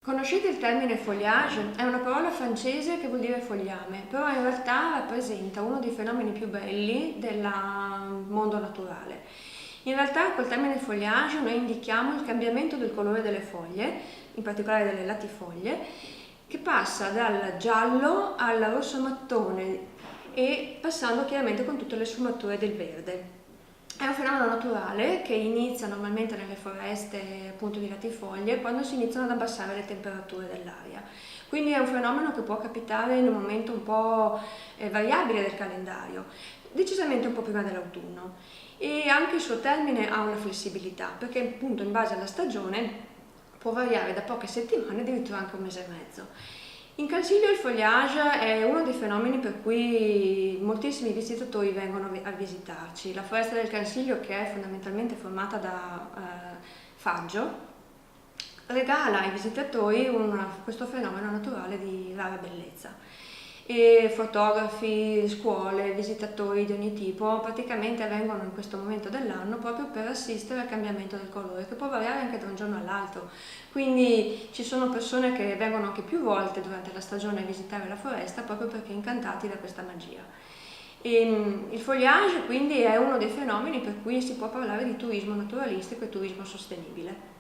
Conoscete il termine foliage? È una parola francese che vuol dire fogliame, però in realtà rappresenta uno dei fenomeni più belli del mondo naturale. In realtà col termine foliage noi indichiamo il cambiamento del colore delle foglie, in particolare delle latifoglie, che passa dal giallo al rosso mattone e passando chiaramente con tutte le sfumature del verde. È un fenomeno naturale che inizia normalmente nelle foreste appunto di latifoglie quando si iniziano ad abbassare le temperature dell'aria. Quindi è un fenomeno che può capitare in un momento un po' variabile del calendario, decisamente un po' prima dell'autunno. E anche il suo termine ha una flessibilità, perché appunto in base alla stagione può variare da poche settimane addirittura anche un mese e mezzo. In Cansiglio il foliage è uno dei fenomeni per cui moltissimi visitatori vengono a visitarci. La foresta del Cansiglio, che è fondamentalmente formata da faggio, regala ai visitatori questo fenomeno naturale di rara bellezza. E fotografi, scuole, visitatori di ogni tipo praticamente vengono in questo momento dell'anno proprio per assistere al cambiamento del colore, che può variare anche da un giorno all'altro. Quindi ci sono persone che vengono anche più volte durante la stagione a visitare la foresta proprio perché incantati da questa magia. Il foliage quindi è uno dei fenomeni per cui si può parlare di turismo naturalistico e turismo sostenibile.